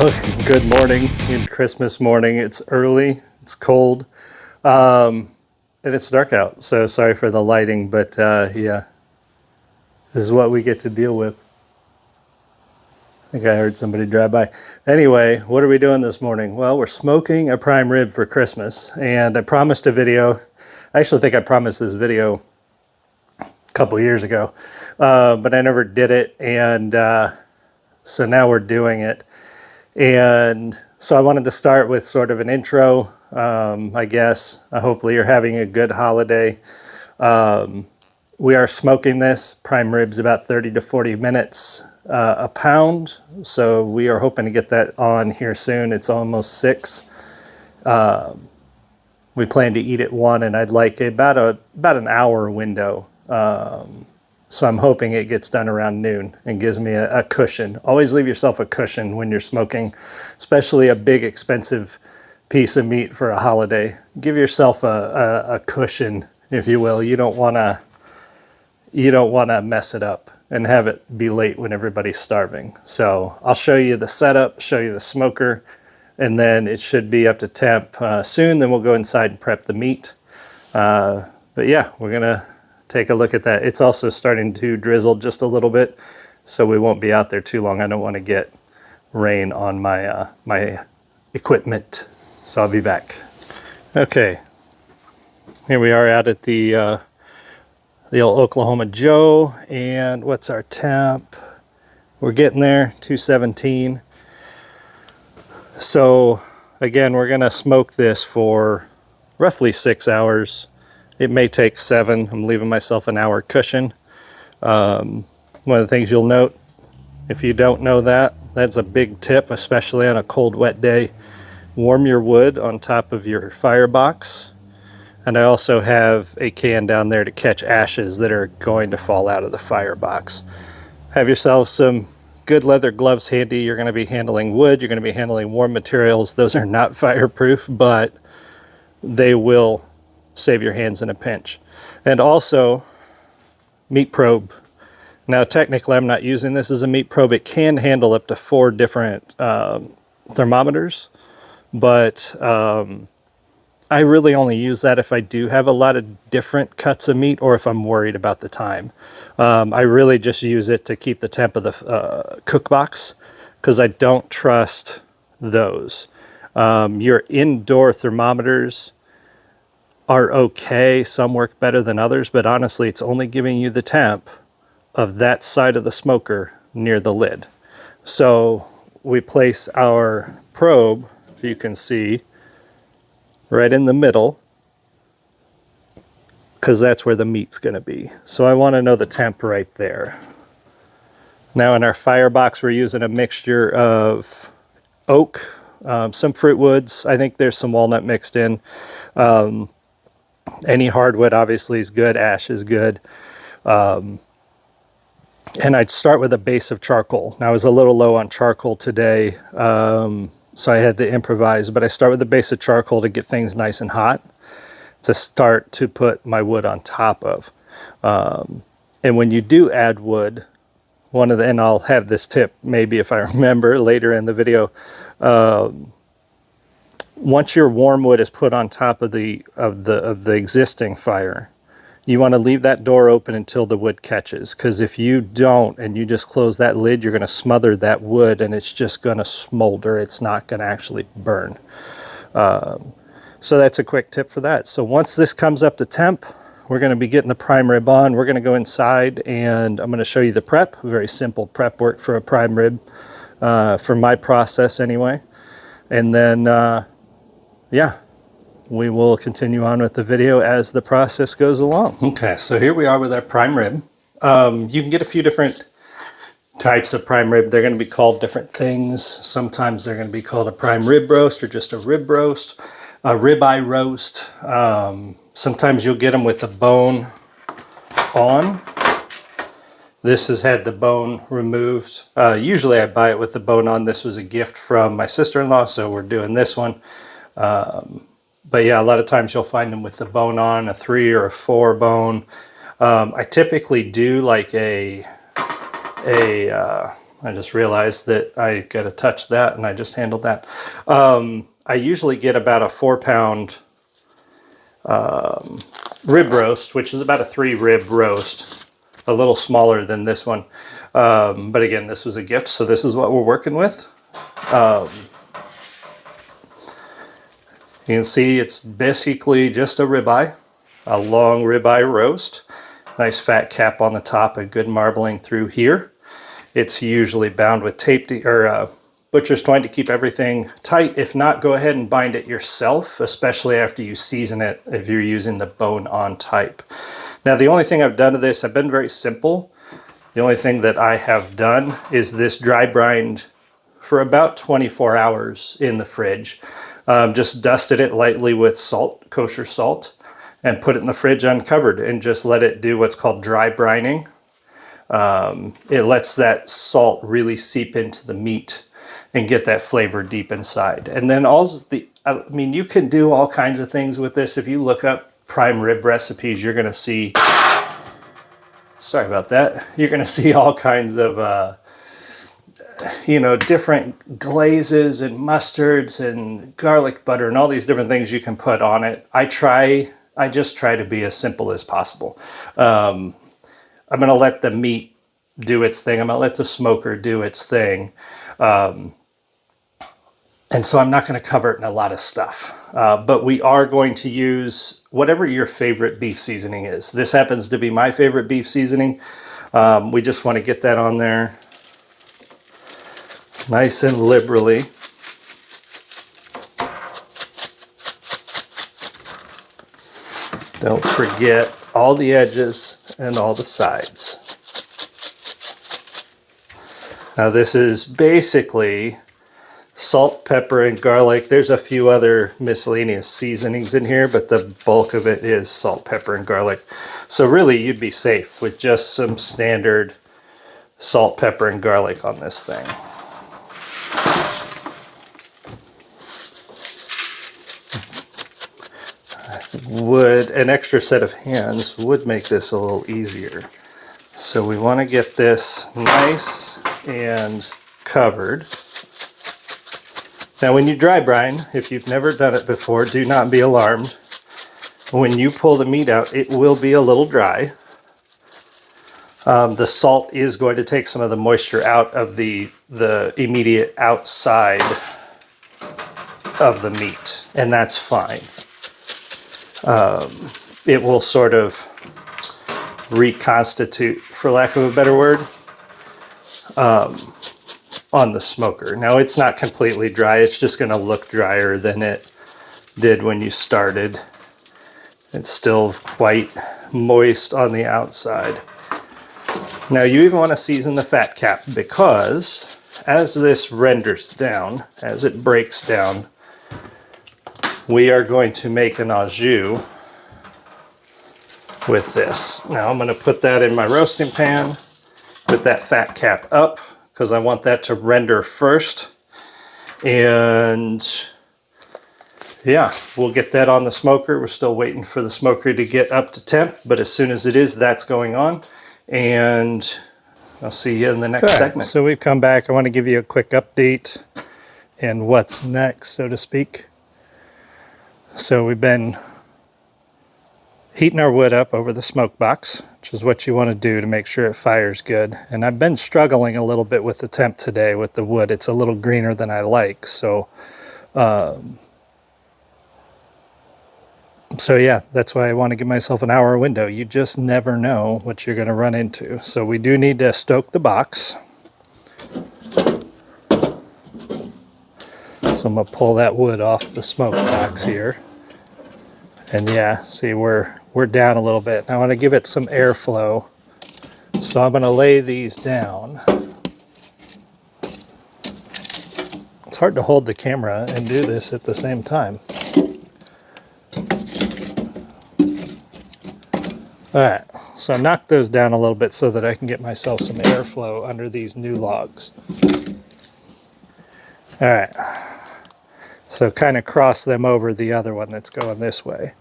Well, good morning. Good Christmas morning. It's early, it's cold, and it's dark out. So sorry for the lighting, but yeah, this is what we get to deal with. I think I heard somebody drive by. Anyway, what are we doing this morning? Well, we're smoking a prime rib for Christmas, and I promised a video. I actually think I promised this video a couple years ago, but I never did it, and so now we're doing it. And so I wanted to start with sort of an intro, I guess. Hopefully you're having a good holiday. We are smoking this prime ribs about 30 to 40 minutes a pound. So we are hoping to get that on here soon. It's almost 6. We plan to eat at 1, and I'd like about an hour window. So I'm hoping it gets done around noon and gives me a cushion. Always leave yourself a cushion when you're smoking, especially a big expensive piece of meat for a holiday. Give yourself a cushion, if you will. You don't want to mess it up and have it be late when everybody's starving. So I'll show you the setup, show you the smoker, and then it should be up to temp soon. Then we'll go inside and prep the meat. But yeah, we're gonna take a look at that. It's also starting to drizzle just a little bit, so we won't be out there too long. I don't want to get rain on my my equipment, so I'll be back. Okay, here we are out at the old Oklahoma Joe, and what's our temp? We're getting there, 217. So again, we're gonna smoke this for roughly 6 hours. It may take 7. I'm leaving myself an hour cushion. One of the things you'll note, if you don't know that, that's a big tip, especially on a cold, wet day. Warm your wood on top of your firebox. And I also have a can down there to catch ashes that are going to fall out of the firebox. Have yourself some good leather gloves handy. You're going to be handling wood. You're going to be handling warm materials. Those are not fireproof, but they will save your hands in a pinch. And also, meat probe. Now technically I'm not using this as a meat probe. It can handle up to 4 different thermometers, but I really only use that if I do have a lot of different cuts of meat or if I'm worried about the time. I really just use it to keep the temp of the cook box, because I don't trust those. Your indoor thermometers are okay. Some work better than others, but honestly, it's only giving you the temp of that side of the smoker near the lid. So we place our probe, if you can see, right in the middle, because that's where the meat's going to be. So I want to know the temp right there. Now in our firebox, we're using a mixture of oak, some fruit woods. I think there's some walnut mixed in. Any hardwood obviously is good. Ash is good. And I'd start with a base of charcoal. Now I was a little low on charcoal today, so I had to improvise, but I start with a base of charcoal to get things nice and hot to start to put my wood on top of. And when you do add wood, and I'll have this tip maybe if I remember later in the video, once your warm wood is put on top of the existing fire, you want to leave that door open until the wood catches, because if you don't and you just close that lid, you're going to smother that wood and it's just going to smolder. It's not going to actually burn. So that's a quick tip for that. So once this comes up to temp, we're going to be getting the prime rib on. We're going to go inside and I'm going to show you the prep. Very simple prep work for a prime rib, for my process anyway. And then yeah, we will continue on with the video as the process goes along. Okay, so here we are with our prime rib. You can get a few different types of prime rib. They're going to be called different things. Sometimes they're going to be called a prime rib roast or just a rib roast, a ribeye roast. Sometimes you'll get them with the bone on. This has had the bone removed. Usually I buy it with the bone on. This was a gift from my sister-in-law, so we're doing this one. But yeah, a lot of times you'll find them with the bone on, a 3 or a 4 bone. I typically do like a I just realized that I got to touch that, and I just handled that. I usually get about a 4-pound rib roast, which is about a 3-rib roast, a little smaller than this one. But again, this was a gift, so this is what we're working with. You can see it's basically just a ribeye, a long ribeye roast. Nice fat cap on the top and good marbling through here. It's usually bound with tape or butcher's twine to keep everything tight. If not, go ahead and bind it yourself, especially after you season it if you're using the bone-on type. Now, the only thing I've done to this, I've been very simple. The only thing that I have done is this dry brined for about 24 hours in the fridge. Just dusted it lightly with salt, kosher salt, and put it in the fridge uncovered and just let it do what's called dry brining. It lets that salt really seep into the meat and get that flavor deep inside. And then I mean, you can do all kinds of things with this. If you look up prime rib recipes, you're going to see, sorry about that, you're going to see all kinds of, you know, different glazes and mustards and garlic butter and all these different things you can put on it. I just try to be as simple as possible. I'm going to let the meat do its thing. I'm going to let the smoker do its thing. And so I'm not going to cover it in a lot of stuff. But we are going to use whatever your favorite beef seasoning is. This happens to be my favorite beef seasoning. We just want to get that on there nice and liberally. Don't forget all the edges and all the sides. Now this is basically salt, pepper, and garlic. There's a few other miscellaneous seasonings in here, but the bulk of it is salt, pepper, and garlic. So really you'd be safe with just some standard salt, pepper, and garlic on this thing. An extra set of hands would make this a little easier. So we want to get this nice and covered. Now when you dry brine, if you've never done it before, do not be alarmed. When you pull the meat out, it will be a little dry. The salt is going to take some of the moisture out of the immediate outside of the meat, and that's fine. It will sort of reconstitute, for lack of a better word, on the smoker. Now it's not completely dry, it's just going to look drier than it did when you started. It's still quite moist on the outside. Now you even want to season the fat cap, because as this renders down, as it breaks down, we are going to make an au jus with this. Now I'm going to put that in my roasting pan, put that fat cap up, because I want that to render first. And yeah, we'll get that on the smoker. We're still waiting for the smoker to get up to temp, but as soon as it is, that's going on. And I'll see you in the next segment. So we've come back. I want to give you a quick update and what's next, so to speak. So we've been heating our wood up over the smoke box, which is what you want to do to make sure it fires good. And I've been struggling a little bit with the temp today with the wood. It's a little greener than I like. So yeah, that's why I want to give myself an hour window. You just never know what you're going to run into. So we do need to stoke the box. So I'm going to pull that wood off the smoke box here. And yeah, see, we're down a little bit. I want to give it some airflow. So I'm going to lay these down. It's hard to hold the camera and do this at the same time. Alright, so I knocked those down a little bit so that I can get myself some airflow under these new logs. Alright, so kind of cross them over the other one that's going this way.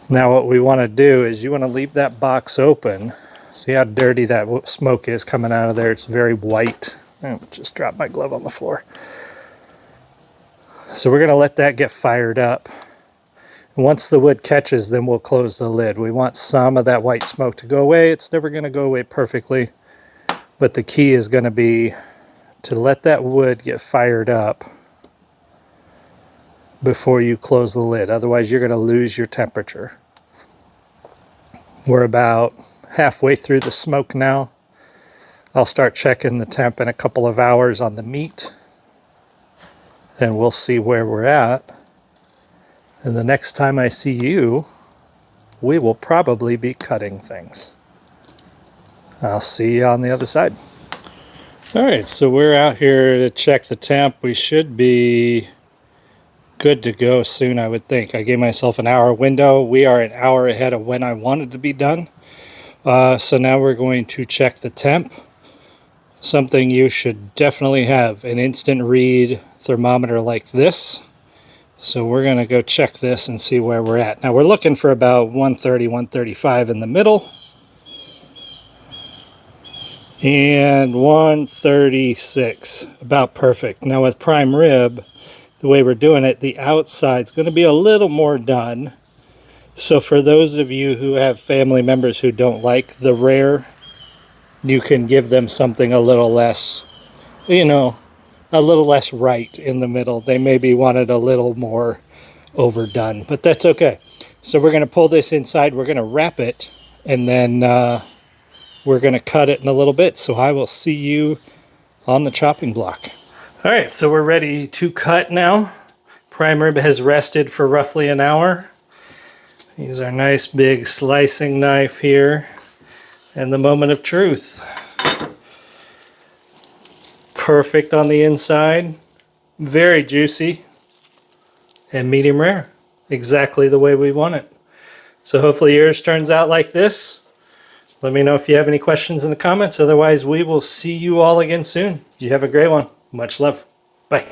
Now what we want to do is you want to leave that box open See how dirty that smoke is coming out of there? It's very white. Oh, just dropped my glove on the floor. So we're going to let that get fired up. Once the wood catches, then we'll close the lid. We want some of that white smoke to go away. It's never going to go away perfectly, but the key is going to be to let that wood get fired up before you close the lid. Otherwise, you're going to lose your temperature. We're about halfway through the smoke now. I'll start checking the temp in a couple of hours on the meat, and we'll see where we're at. And the next time I see you, we will probably be cutting things. I'll see you on the other side. All right, so we're out here to check the temp. We should be good to go soon, I would think. I gave myself an hour window. We are an hour ahead of when I wanted to be done. So now we're going to check the temp. Something you should definitely have, an instant read thermometer like this. So we're going to go check this and see where we're at. Now we're looking for about 130, 135 in the middle. And 136, about perfect. Now with prime rib, the way we're doing it, the outside's going to be a little more done. So for those of you who have family members who don't like the rare, you can give them something a little less, you know, a little less right in the middle. They maybe wanted a little more overdone, but that's okay. So we're going to pull this inside, we're going to wrap it, and then we're going to cut it in a little bit. So I will see you on the chopping block. All right, so we're ready to cut now. Prime rib has rested for roughly an hour. Use our nice big slicing knife here. And the moment of truth. Perfect on the inside, very juicy, and medium rare. Exactly the way we want it. So hopefully yours turns out like this. Let me know if you have any questions in the comments. Otherwise, we will see you all again soon. You have a great one. Much love. Bye.